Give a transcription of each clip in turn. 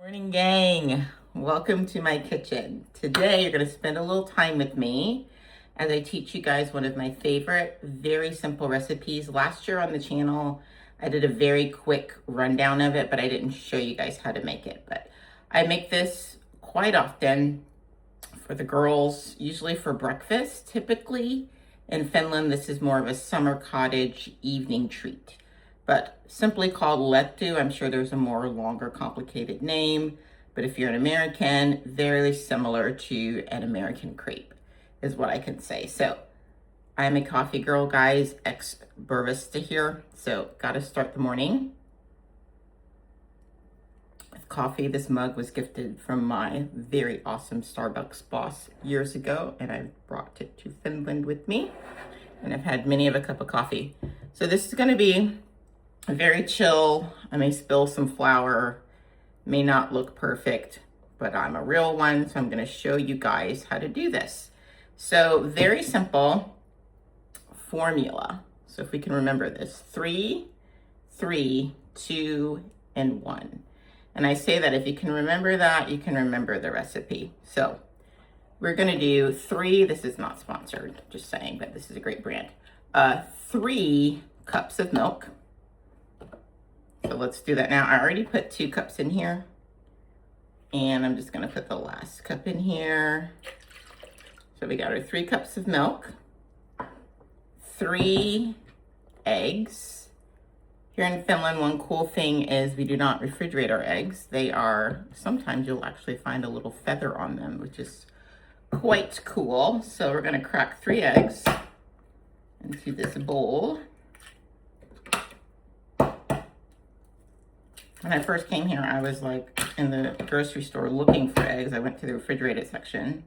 Morning, gang. Welcome to my kitchen. Today, you're going to spend a little time with me as I teach you guys one of my favorite, very simple recipes. Last year on the channel, I did a very quick rundown of it, but I didn't show you guys how to make it. But I make this quite often for the girls, usually for breakfast. Typically, in Finland, this is more of a summer cottage evening treat, but simply called Lettu. I'm sure there's a more longer, complicated name, but if you're an American, very similar to an American crepe is what I can say. So I'm a coffee girl, guys, ex-barista here. So got to start the morning with coffee. This mug was gifted from my very awesome Starbucks boss years ago, and I brought it to Finland with me, and I've had many of a cup of coffee. So this is going to be very chill. I may spill some flour, may not look perfect, but I'm a real one, so I'm going to show you guys how to do this. So very simple formula. So if we can remember this, 3, 3, 2, and 1. And I say that if you can remember that, you can remember the recipe. So we're going to do 3, this is not sponsored, just saying, but this is a great brand. 3 cups of milk. So let's do that now. I already put 2 cups in here, and I'm just going to put the last cup in here. So we got our 3 cups of milk, 3 eggs. Here in Finland, one cool thing is we do not refrigerate our eggs. They are, sometimes you'll actually find a little feather on them, which is quite cool. So we're going to crack 3 eggs into this bowl. When I first came here, I was like in the grocery store looking for eggs. I went to the refrigerated section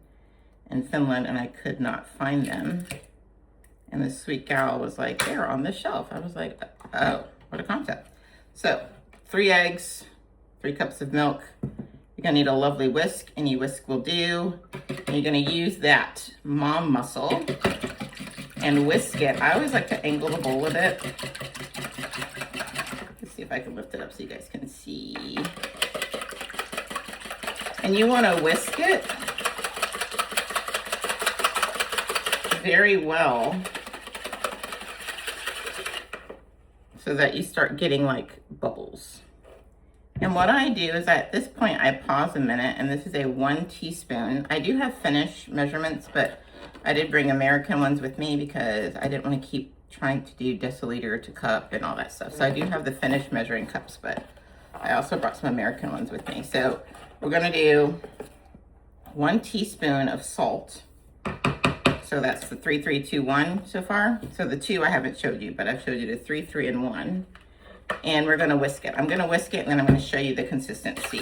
in Finland and I could not find them. And this sweet gal was like, they're on this shelf. I was like, oh, what a concept. So 3 eggs, 3 cups of milk. You're gonna need a lovely whisk. Any whisk will do. And you're gonna use that mom muscle and whisk it. I always like to angle the bowl a bit. See if I can lift it up so you guys can see. And you want to whisk it very well so that you start getting like bubbles. And what I do is at this point I pause a minute, and this is a 1 teaspoon. I do have Finnish measurements, but I did bring American ones with me because I didn't want to keep trying to do deciliter to cup and all that stuff. So I do have the Finnish measuring cups, but I also brought some American ones with me. So we're gonna do 1 teaspoon of salt. So that's the 3, 3, 2, 1 so far. So the 2 I haven't showed you, but I've showed you the 3, 3, and 1. And we're gonna whisk it. I'm gonna whisk it and then I'm gonna show you the consistency.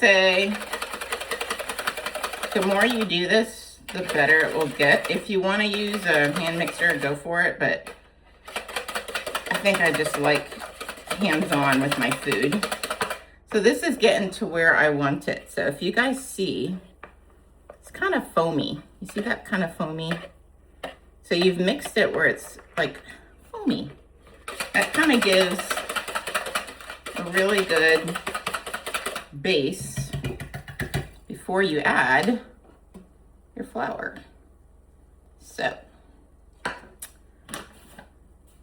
Say the more you do this, the better it will get. If you want to use a hand mixer, go for it, but I think I just like hands-on with my food. So this is getting to where I want it. So if you guys see, it's kind of foamy. You see that kind of foamy? So you've mixed it where it's like foamy. That kind of gives a really good base before you add your flour. So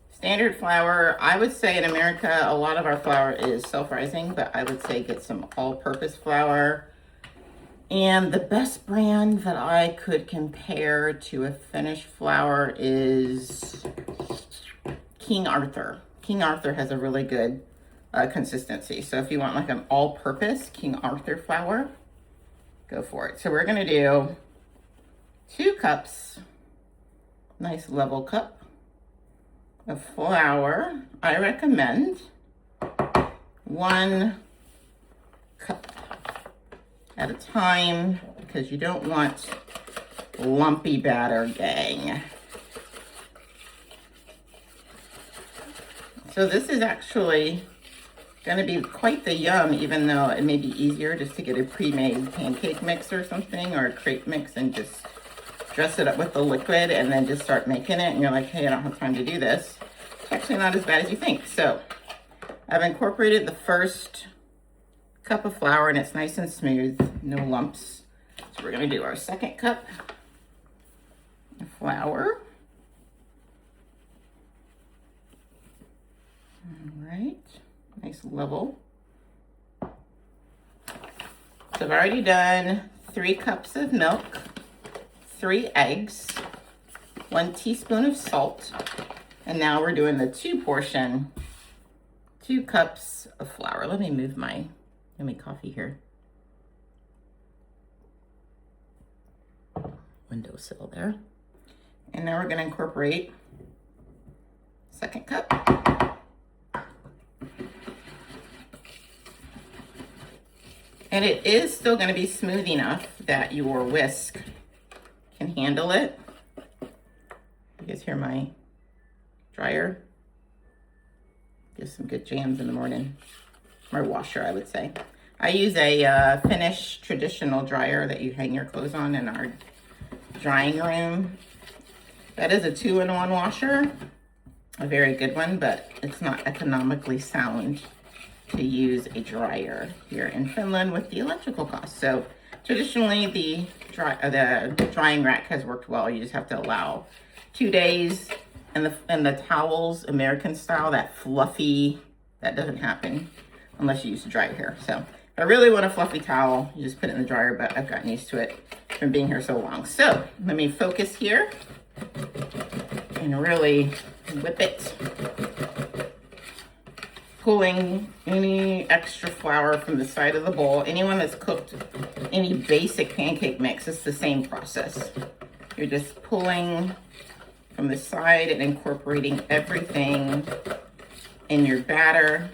standard flour, I would say in America a lot of our flour is self-rising, but I would say get some all-purpose flour. And the best brand that I could compare to a Finnish flour is King Arthur. King Arthur has a really good consistency. So if you want like an all-purpose King Arthur flour, go for it. So we're gonna do 2 cups, nice level cup of flour. I recommend 1 cup at a time because you don't want lumpy batter, gang. So this is actually Gonna be quite the yum, even though it may be easier just to get a pre-made pancake mix or something, or a crepe mix, and just dress it up with the liquid and then just start making it. And you're like, hey, I don't have time to do this. It's actually not as bad as you think. So I've incorporated the first cup of flour and it's nice and smooth, no lumps. So we're gonna do our second cup of flour. All right, nice level. So I've already done 3 cups of milk, 3 eggs, 1 teaspoon of salt, and now we're doing the 2 cups of flour. Let me move my yummy coffee here. Windowsill there. And now we're gonna incorporate 2nd cup. And it is still gonna be smooth enough that your whisk can handle it. You guys hear my dryer? Gives some good jams in the morning. Or washer, I would say. I use a Finnish traditional dryer that you hang your clothes on in our drying room. That is a 2-in-1 washer, a very good one, but it's not economically sound to use a dryer here in Finland with the electrical costs. So traditionally the drying rack has worked well. You just have to allow 2 days, and the towels, American style, that fluffy, that doesn't happen unless you use a dryer here. So if I really want a fluffy towel, you just put it in the dryer, but I've gotten used to it from being here so long. So let me focus here and really whip it, pulling any extra flour from the side of the bowl. Anyone that's cooked any basic pancake mix, it's the same process. You're just pulling from the side and incorporating everything in your batter.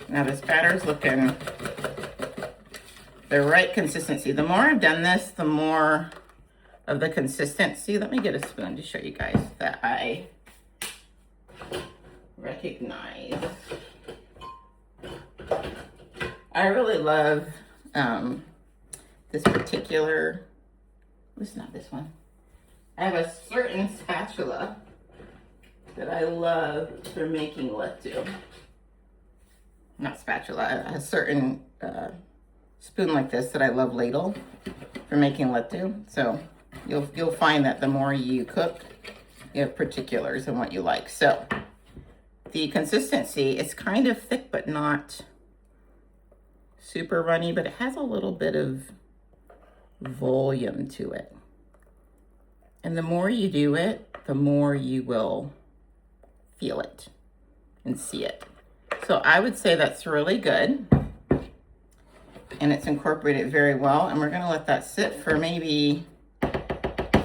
Now this batter is looking the right consistency. The more I've done this, the more of the consistency. Let me get a spoon to show you guys that I recognize. I really love this particular, it's not this one. I have a certain spatula that I love for making lettu. Not spatula, a certain spoon like this that I love, ladle, for making lettu. So you'll find that the more you cook, you have particulars in what you like. So the consistency is kind of thick, but not super runny, but it has a little bit of volume to it. And the more you do it, the more you will feel it and see it. So I would say that's really good. And it's incorporated very well. And we're gonna let that sit for maybe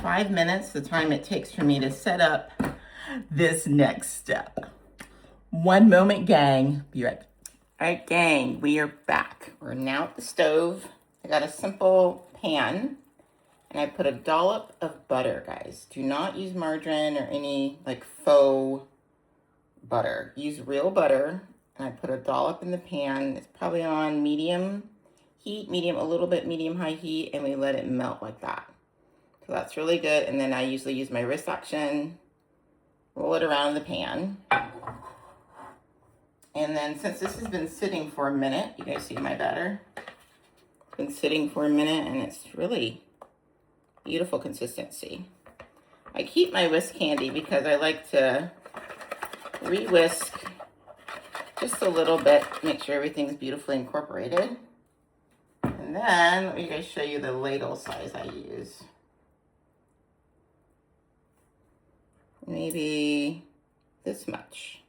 5 minutes, the time it takes for me to set up this next step. One moment, gang. Be right back. All right, gang, we are back. We're now at the stove. I got a simple pan and I put a dollop of butter, guys. Do not use margarine or any like faux butter. Use real butter. And I put a dollop in the pan. It's probably on medium heat, a little bit medium-high heat, and we let it melt like that. So that's really good. And then I usually use my wrist action, roll it around in the pan. And then since this has been sitting for a minute, you guys see my batter? It's been sitting for a minute and it's really beautiful consistency. I keep my whisk handy because I like to re-whisk just a little bit, make sure everything's beautifully incorporated. And then let me guys show you the ladle size I use. Maybe this much.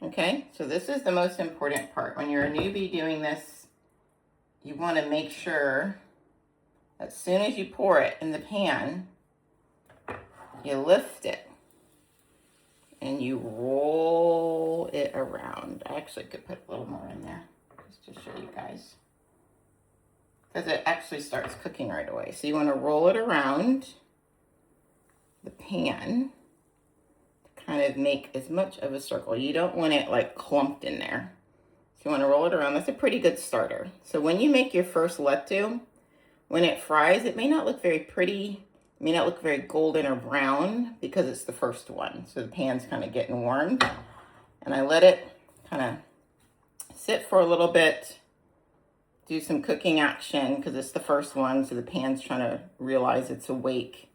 Okay, so this is the most important part. When you're a newbie doing this, you want to make sure as soon as you pour it in the pan, you lift it and you roll it around. I actually could put a little more in there just to show you guys, because it actually starts cooking right away. So you want to roll it around the pan to kind of make as much of a circle. You don't want it like clumped in there. So you want to roll it around. That's a pretty good starter. So when you make your first lettu, when it fries, it may not look very pretty. It may not look very golden or brown because it's the first one. So the pan's kind of getting warmed. And I let it kind of sit for a little bit, do some cooking action because it's the first one. So the pan's trying to realize it's awake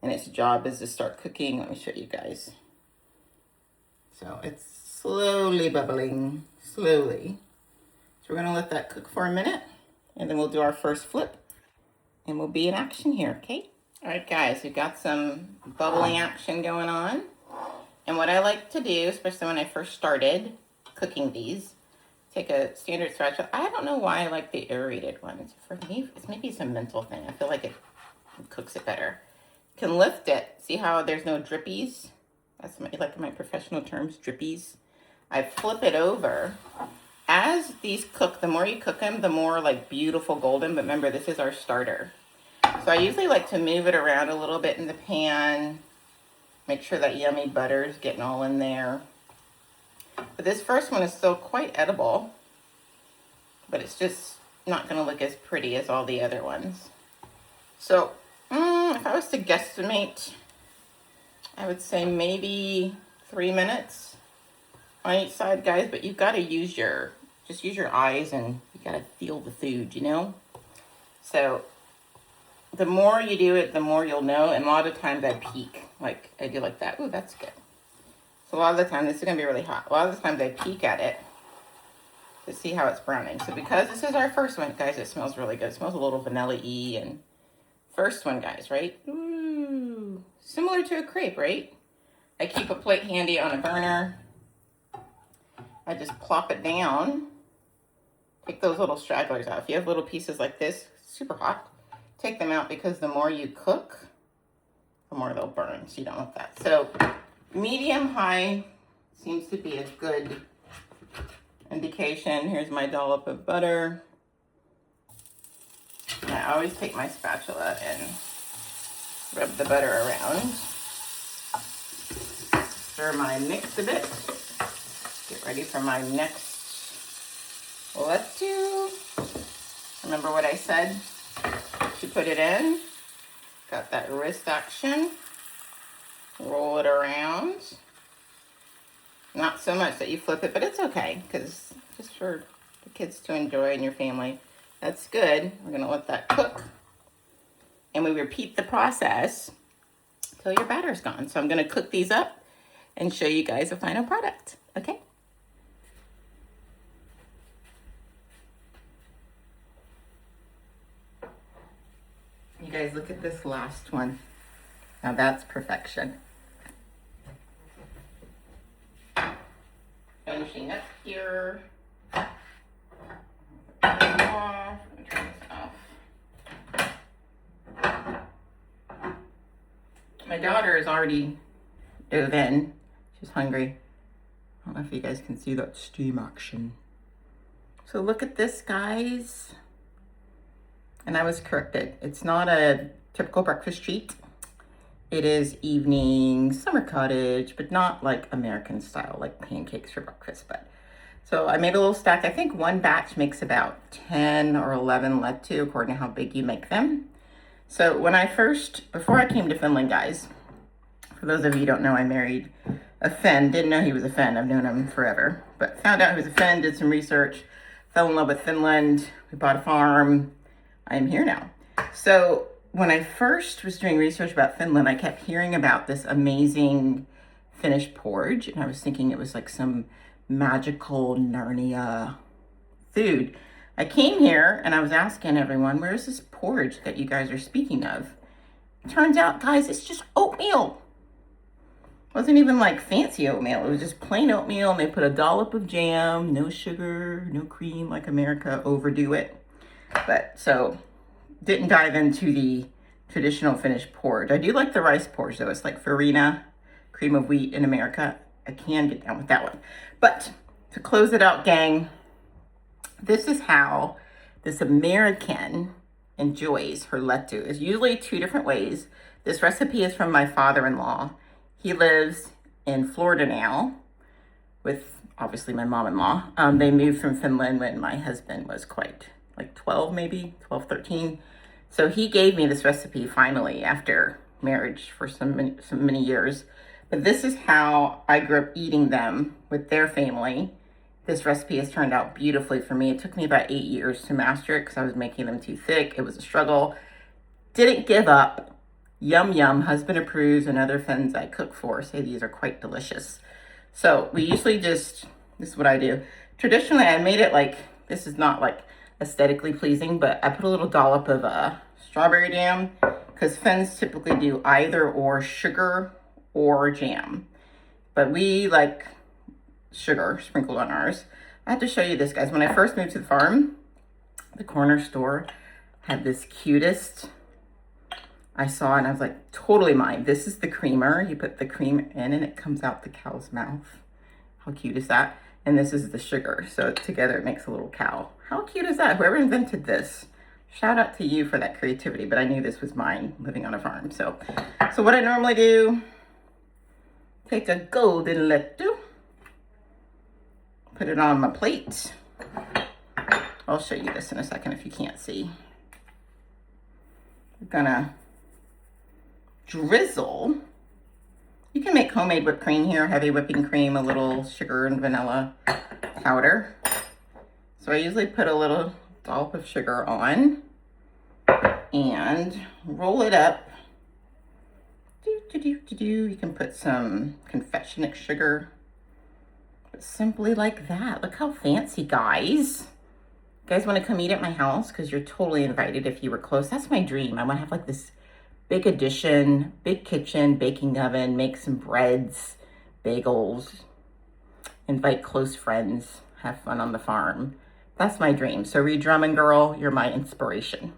and its job is to start cooking. Let me show you guys. So it's slowly bubbling, slowly. So we're gonna let that cook for a minute and then we'll do our first flip and we'll be in action here, okay? All right, guys, we've got some bubbling action going on. And what I like to do, especially when I first started cooking these, take a standard spatula. I don't know why I like the aerated ones. For me, it's maybe some mental thing. I feel like it cooks it better. You can lift it. See how there's no drippies? That's my professional terms, drippies. I flip it over. As these cook, the more you cook them, the more like beautiful golden. But remember, this is our starter. So I usually like to move it around a little bit in the pan. Make sure that yummy butter is getting all in there. But this first one is still quite edible, but it's just not going to look as pretty as all the other ones. So if I was to guesstimate, I would say maybe 3 minutes on each side, guys, but you've got to use your eyes and you got to feel the food, you know? So the more you do it, the more you'll know. And a lot of times I peek, like I do like that. Ooh, that's good. So a lot of the time, this is going to be really hot. A lot of the times I peek at it to see how it's browning. So because this is our first one, guys, it smells really good. It smells a little vanilla-y and first one, guys, right? Ooh, similar to a crepe, right? I keep a plate handy on a burner. I just plop it down. Take those little stragglers out. If you have little pieces like this, super hot, take them out because the more you cook, the more they'll burn. So you don't want that. So medium high seems to be a good indication. Here's my dollop of butter. And I always take my spatula and rub the butter around. Stir my mix a bit. Get ready for my next lettu. Remember what I said to put it in? Got that wrist action. Roll it around. Not so much that you flip it, but it's okay because just for the kids to enjoy and your family. That's good. We're gonna let that cook. And we repeat the process till your batter's gone. So I'm gonna cook these up and show you guys the final product, okay? You guys look at this last one. Now that's perfection. Finishing up here. Let me turn this off. My daughter is already dove in. She's hungry. I don't know if you guys can see that steam action. So look at this, guys. And I was corrected. It's not a typical breakfast treat. It is evening summer cottage, but not like American style, like pancakes for breakfast. But so I made a little stack. I think one batch makes about 10 or 11 lettu, according to how big you make them. So when before I came to Finland, guys, for those of you who don't know, I married a Finn. Didn't know he was a Finn. I've known him forever, but found out he was a Finn, did some research, fell in love with Finland. We bought a farm. I'm here now. So when I first was doing research about Finland, I kept hearing about this amazing Finnish porridge, and I was thinking it was like some magical Narnia food. I came here and I was asking everyone, where's this porridge that you guys are speaking of? Turns out, guys, it's just oatmeal. It wasn't even like fancy oatmeal. It was just plain oatmeal, and they put a dollop of jam, no sugar, no cream like America, overdo it. But so didn't dive into the traditional Finnish porridge. I do like the rice porridge though. It's like farina, cream of wheat in America. I can get down with that one. But to close it out, gang, this is how this American enjoys her lettu. It's usually 2 different ways. This recipe is from my father-in-law. He lives in Florida now with obviously my mom-in-law. They moved from Finland when my husband was quite like 12, maybe 12, 13. So he gave me this recipe finally after marriage for so many years. But this is how I grew up eating them with their family. This recipe has turned out beautifully for me. It took me about 8 years to master it because I was making them too thick. It was a struggle. Didn't give up. Yum, yum. Husband approves, and other friends I cook for say these are quite delicious. So we usually this is what I do. Traditionally, I made it like, this is not like aesthetically pleasing, but I put a little dollop of strawberry jam because Finns typically do either or sugar or jam. But we like sugar sprinkled on ours. I have to show you this, guys. When I first moved to the farm, the corner store had this cutest I saw, and I was like, totally mine. This is the creamer. You put the cream in and it comes out the cow's mouth. How cute is that? And this is the sugar. So together it makes a little cow. How cute is that? Whoever invented this, shout out to you for that creativity. But I knew this was mine living on a farm. So what I normally do, take a golden Lettu, put it on my plate. I'll show you this in a second if you can't see. We're gonna drizzle. You can make homemade whipped cream here, heavy whipping cream, a little sugar and vanilla powder. So I usually put a little dollop of sugar on and roll it up. You can put some confectionate sugar, but simply like that. Look how fancy, guys. You guys want to come eat at my house? Because you're totally invited if you were close. That's my dream. I want to have like this big addition, big kitchen, baking oven, make some breads, bagels, invite close friends, have fun on the farm. That's my dream. So Reed Drummond girl, you're my inspiration.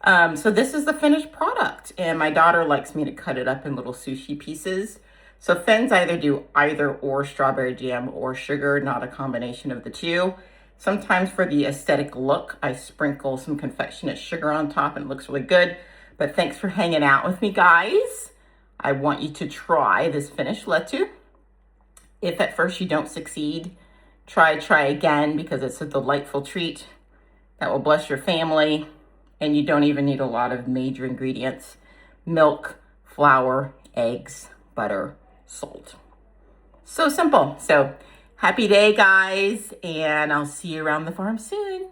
So this is the finished product, and my daughter likes me to cut it up in little sushi pieces. So Finns either do either or strawberry jam or sugar, not a combination of the two. Sometimes for the aesthetic look, I sprinkle some confectionate sugar on top and it looks really good. But thanks for hanging out with me, guys. I want you to try this Finnish Lettu. If at first you don't succeed, try again, because it's a delightful treat that will bless your family. And you don't even need a lot of major ingredients: milk, flour, eggs, butter, salt. So simple. So happy day, guys, and I'll see you around the farm soon.